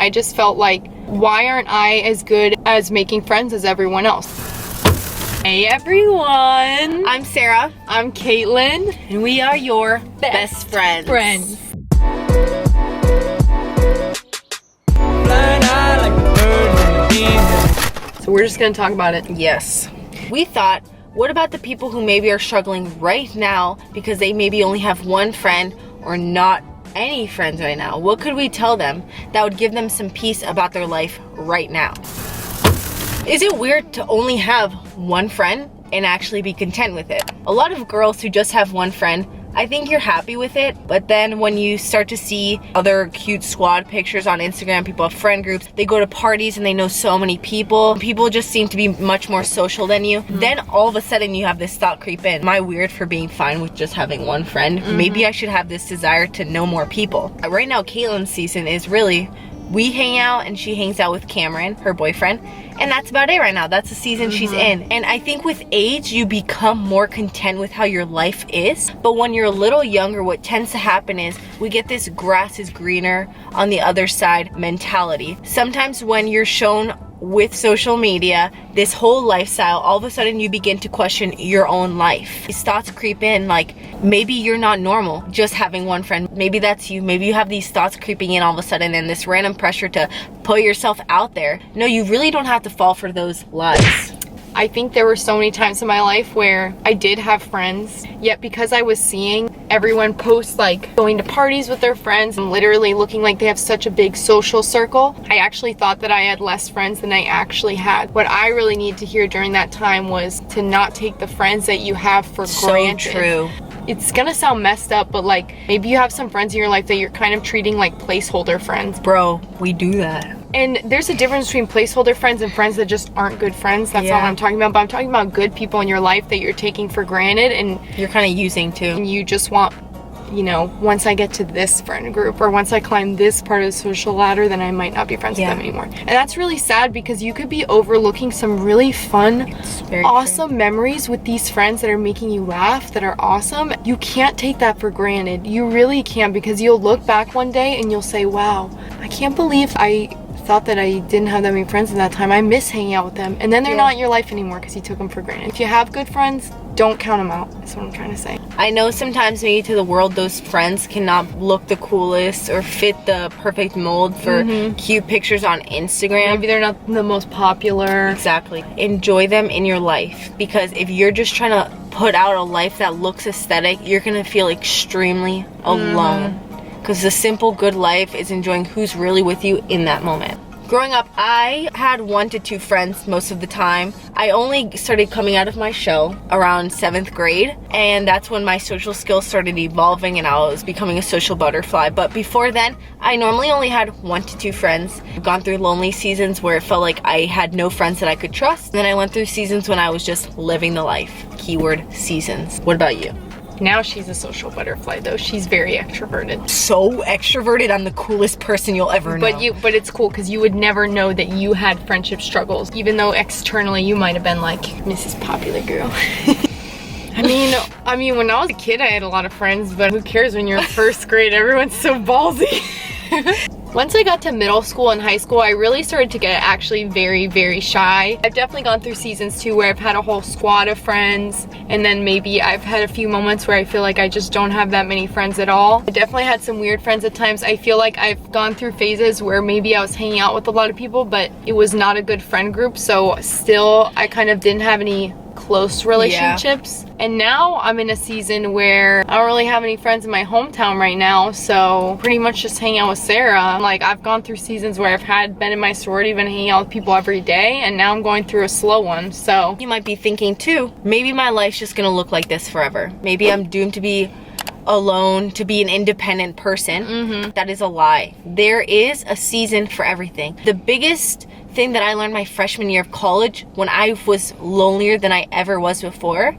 I just felt like, why aren't I as good as making friends as everyone else? Hey everyone! I'm Sarah. I'm Kaitlyn. And we are your best friends. So we're just gonna talk about it. Yes. We thought, what about the people who maybe are struggling right now because they maybe only have one friend or not any friends right now? What could we tell them that would give them some peace about their life right now? Is it weird to only have one friend and actually be content with it? A lot of girls who just have one friend, I think you're happy with it, but then when you start to see other cute squad pictures on Instagram, people have friend groups, they go to parties and they know so many people just seem to be much more social than you, then all of a sudden you have this thought creep in. Am I weird for being fine with just having one friend? Maybe I should have this desire to know more people. Right now, Kaitlyn's season is really, we hang out and she hangs out with Cameron, her boyfriend, and that's about it right now. That's the season she's in. And I think with age, you become more content with how your life is. But when you're a little younger, what tends to happen is we get this grass is greener on the other side mentality. Sometimes when you're shown with social media this whole lifestyle, all of a sudden you begin to question your own life. These thoughts creep in like, maybe you're not normal just having one friend. Maybe that's you. Maybe you have these thoughts creeping in all of a sudden and this random pressure to put yourself out there. No, you really don't have to fall for those lies. I think there were so many times in my life where I did have friends, yet because I was seeing everyone post like going to parties with their friends and literally looking like they have such a big social circle, I actually thought that I had less friends than I actually had. What I really needed to hear during that time was to not take the friends that you have for granted. So true. It's gonna sound messed up, but like maybe you have some friends in your life that you're kind of treating like placeholder friends. Bro, we do that. And there's a difference between placeholder friends and friends that just aren't good friends. That's not what I'm talking about. But I'm talking about good people in your life that you're taking for granted and you're kind of using too. And you just want, you know, once I get to this friend group or once I climb this part of the social ladder, then I might not be friends with them anymore. And that's really sad because you could be overlooking some really fun, awesome memories with these friends that are making you laugh, that are awesome. You can't take that for granted. You really can't, because you'll look back one day and you'll say, wow, I can't believe I thought that I didn't have that many friends at that time. I miss hanging out with them. And then they're not in your life anymore because you took them for granted. If you have good friends, don't count them out. That's what I'm trying to say. I know sometimes maybe to the world those friends cannot look the coolest or fit the perfect mold for cute pictures on Instagram. Maybe they're not the most popular. Exactly. Enjoy them in your life, because if you're just trying to put out a life that looks aesthetic, you're gonna feel extremely alone. Because the simple good life is enjoying who's really with you in that moment. Growing up, I had 1 to 2 friends most of the time. I only started coming out of my shell around 7th grade, and that's when my social skills started evolving and I was becoming a social butterfly. But before then, I normally only had 1 to 2 friends. I've gone through lonely seasons where it felt like I had no friends that I could trust. Then I went through seasons when I was just living the life. Keyword seasons. What about you? Now she's a social butterfly though. She's very extroverted. So extroverted, I'm the coolest person you'll ever know. But it's cool because you would never know that you had friendship struggles, even though externally you might have been like Mrs. Popular Girl. I mean, when I was a kid, I had a lot of friends, but who cares when you're in 1st grade? Everyone's so ballsy. Once I got to middle school and high school, I really started to get actually very, very shy. I've definitely gone through seasons too where I've had a whole squad of friends, and then maybe I've had a few moments where I feel like I just don't have that many friends at all. I definitely had some weird friends at times. I feel like I've gone through phases where maybe I was hanging out with a lot of people, but it was not a good friend group, so still I kind of didn't have any close relationships. And now I'm in a season where I don't really have any friends in my hometown right now, so pretty much just hang out with Sarah. Like, I've gone through seasons where I've been in my sorority, been hanging out with people every day, and now I'm going through a slow one. So you might be thinking too, maybe my life's just gonna look like this forever. Maybe I'm doomed to be alone, to be an independent person. That is a lie. There is a season for everything. The biggest thing that I learned my freshman year of college, when I was lonelier than I ever was before,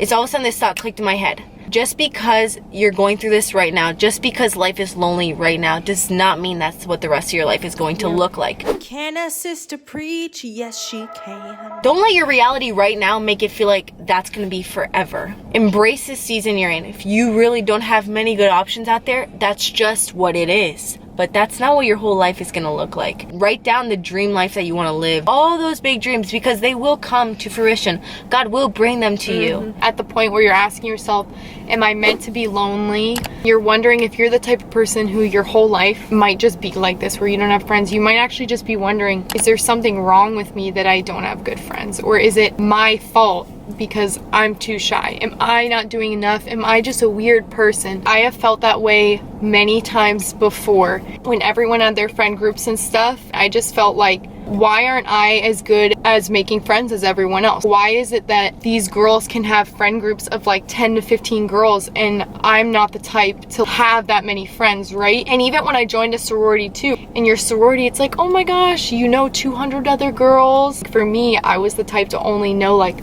is all of a sudden this thought clicked in my head. Just because you're going through this right now, just because life is lonely right now, does not mean that's what the rest of your life is going to look like. Can a sister preach? Yes, she can. Don't let your reality right now make it feel like that's going to be forever. Embrace this season you're in. If you really don't have many good options out there, that's just what it is. but that's not what your whole life is gonna look like. Write down the dream life that you want to live, all those big dreams, because they will come to fruition. God will bring them to you. At the point where you're asking yourself, am I meant to be lonely? You're wondering if you're the type of person who your whole life might just be like this, where you don't have friends. You might actually just be wondering, is there something wrong with me that I don't have good friends? Or is it my fault because I'm too shy? Am I not doing enough? Am I just a weird person? I have felt that way many times before. When everyone had their friend groups and stuff, I just felt like, why aren't I as good as making friends as everyone else? Why is it that these girls can have friend groups of like 10 to 15 girls and I'm not the type to have that many friends, right? And even when I joined a sorority too, in your sorority, it's like, oh my gosh, you know 200 other girls. For me, I was the type to only know like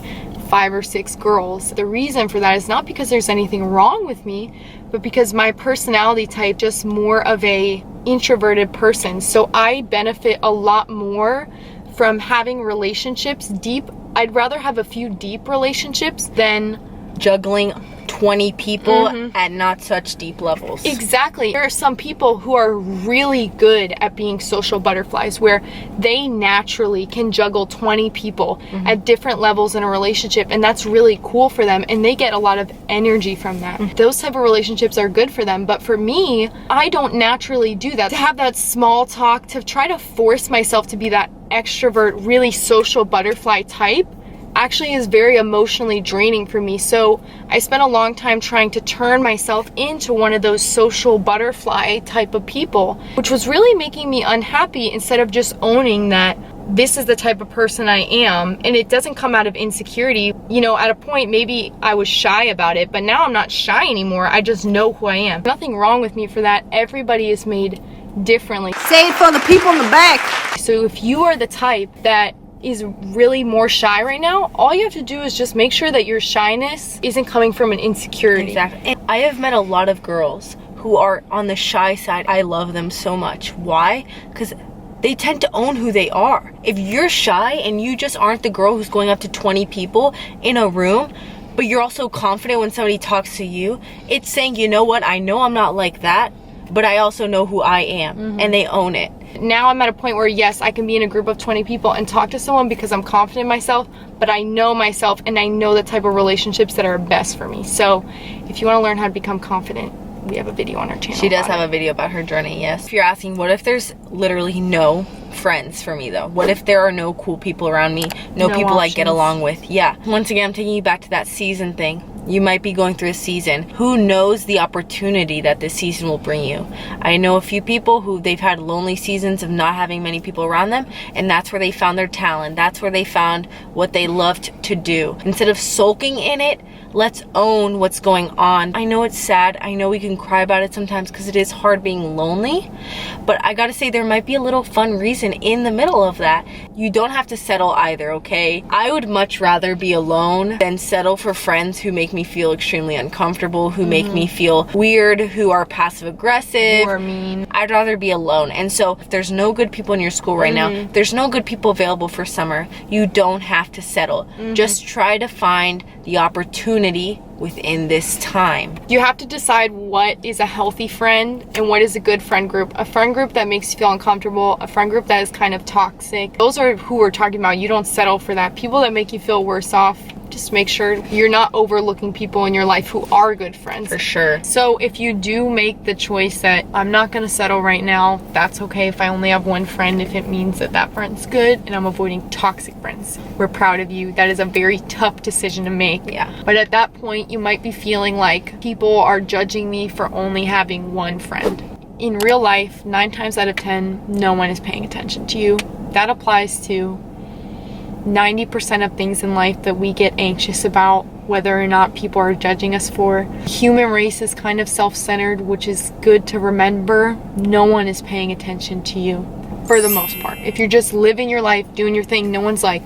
5 or 6 girls. The reason for that is not because there's anything wrong with me, but because my personality type just more of a introverted person. So I benefit a lot more from having relationships deep. I'd rather have a few deep relationships than juggling 20 people at not such deep levels. Exactly. There are some people who are really good at being social butterflies, where they naturally can juggle 20 people at different levels in a relationship, and that's really cool for them, and they get a lot of energy from that. Those type of relationships are good for them, but for me, I don't naturally do that. To have that small talk, to try to force myself to be that extrovert, really social butterfly type, actually is very emotionally draining for me. So I spent a long time trying to turn myself into one of those social butterfly type of people, which was really making me unhappy, instead of just owning that this is the type of person I am. And it doesn't come out of insecurity. You know, at a point, maybe I was shy about it, but now I'm not shy anymore. I just know who I am. Nothing wrong with me for that. Everybody is made differently. Say it for the people in the back. So if you are the type that is really more shy right now, all you have to do is just make sure that your shyness isn't coming from an insecurity. Exactly. And I have met a lot of girls who are on the shy side. I love them so much. Why? Because they tend to own who they are. If you're shy and you just aren't the girl who's going up to 20 people in a room, but you're also confident when somebody talks to you, it's saying, you know what, I know I'm not like that, but I also know who I am, and they own it. Now I'm at a point where, yes, I can be in a group of 20 people and talk to someone because I'm confident in myself, but I know myself and I know the type of relationships that are best for me. So if you want to learn how to become confident, we have a video on our channel. She does have a video about her journey, yes. If you're asking, what if there's literally no friends for me though? What if there are no cool people around me? No people I get along with? Yeah. Once again, I'm taking you back to that season thing. You might be going through a season. Who knows the opportunity that this season will bring you? I know a few people who they've had lonely seasons of not having many people around them, and that's where they found their talent. That's where they found what they loved to do. Instead of sulking in it, let's own what's going on. I know it's sad. I know we can cry about it sometimes because it is hard being lonely, but I gotta say there might be a little fun reason in the middle of that. You don't have to settle either, okay? I would much rather be alone than settle for friends who make me feel extremely uncomfortable, who make me feel weird, who are passive aggressive or mean. I'd rather be alone. And so if there's no good people in your school right now, there's no good people available for summer, you don't have to settle. Just try to find the opportunity within this time. You have to decide what is a healthy friend and what is a good friend group. A friend group that makes you feel uncomfortable, a friend group that is kind of toxic. Those are who we're talking about. You don't settle for that. People that make you feel worse off, just make sure you're not overlooking people in your life who are good friends. For sure. So if you do make the choice that I'm not gonna settle right now, that's okay if I only have one friend, if it means that that friend's good and I'm avoiding toxic friends. We're proud of you. That is a very tough decision to make. Yeah. But at that point, you might be feeling like people are judging me for only having one friend. In real life, 9 times out of 10, no one is paying attention to you. That applies to 90% of things in life that we get anxious about, whether or not people are judging us for. Human race is kind of self-centered, which is good to remember. No one is paying attention to you for the most part. If you're just living your life, doing your thing, no one's like,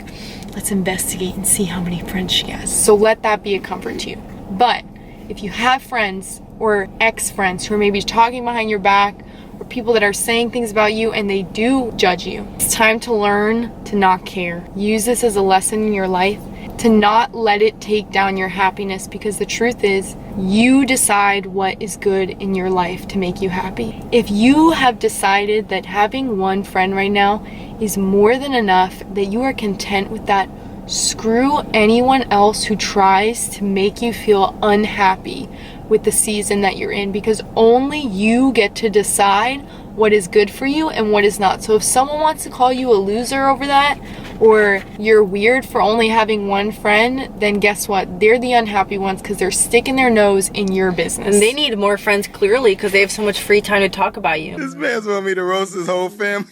let's investigate and see how many friends she has. So let that be a comfort to you. But if you have friends or ex-friends who are maybe talking behind your back, or people that are saying things about you and they do judge you, it's time to learn to not care. Use this as a lesson in your life to not let it take down your happiness, because the truth is, you decide what is good in your life to make you happy. If you have decided that having one friend right now is more than enough, that you are content with that, screw anyone else who tries to make you feel unhappy with the season that you're in, because only you get to decide what is good for you and what is not. So if someone wants to call you a loser over that, or you're weird for only having one friend, then guess what? They're the unhappy ones, because they're sticking their nose in your business. And they need more friends, clearly, because they have so much free time to talk about you. This man's want me to roast his whole family.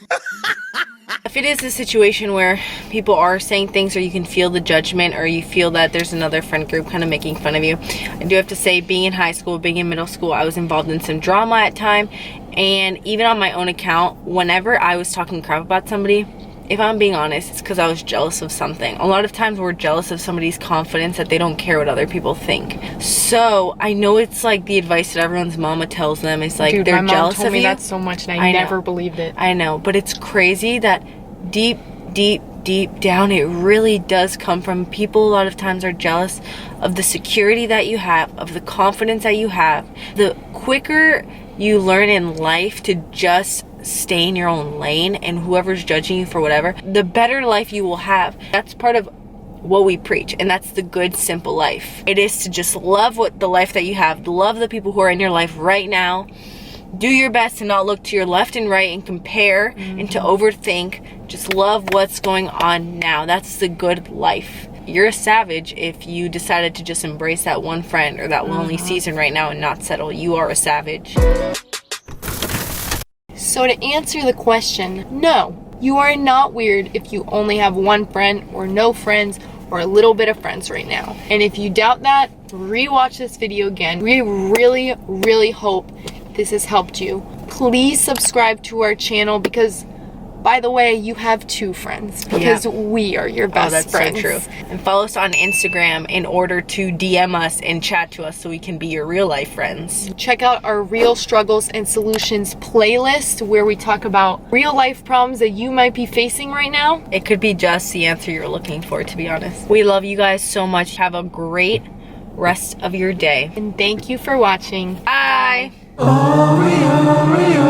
If it is a situation where people are saying things, or you can feel the judgment, or you feel that there's another friend group kind of making fun of you, I do have to say, being in high school, being in middle school, I was involved in some drama at time. And even on my own account, whenever I was talking crap about somebody, if I'm being honest, it's because I was jealous of something. A lot of times we're jealous of somebody's confidence, that they don't care what other people think. So I know it's like the advice that everyone's mama tells them. It's like, dude, they're my mom jealous told of me you. that so much, and I never believed it. I know, but it's crazy that deep down, it really does come from people. A lot of times are jealous of the security that you have, of the confidence that you have. The quicker you learn in life to just stay in your own lane, and whoever's judging you for whatever, the better life you will have. That's part of what we preach, and that's the good, simple life. It is to just love the life that you have, love the people who are in your life right now. Do your best to not look to your left and right and compare and to overthink. Just love what's going on now. That's the good life. You're a savage if you decided to just embrace that one friend or that lonely season right now and not settle. You are a savage. So to answer the question, no, you are not weird if you only have one friend or no friends or a little bit of friends right now. And if you doubt that, rewatch this video again. We really hope this has helped you. Please subscribe to our channel, because, by the way, you have two friends, because we are your best friends. So true. And follow us on Instagram in order to DM us and chat to us so we can be your real life friends. Check out our Real Struggles and Solutions playlist, where we talk about real life problems that you might be facing right now. It could be just the answer you're looking for, to be honest. We love you guys so much. Have a great rest of your day. And thank you for watching. Bye. Oreo, Oreo.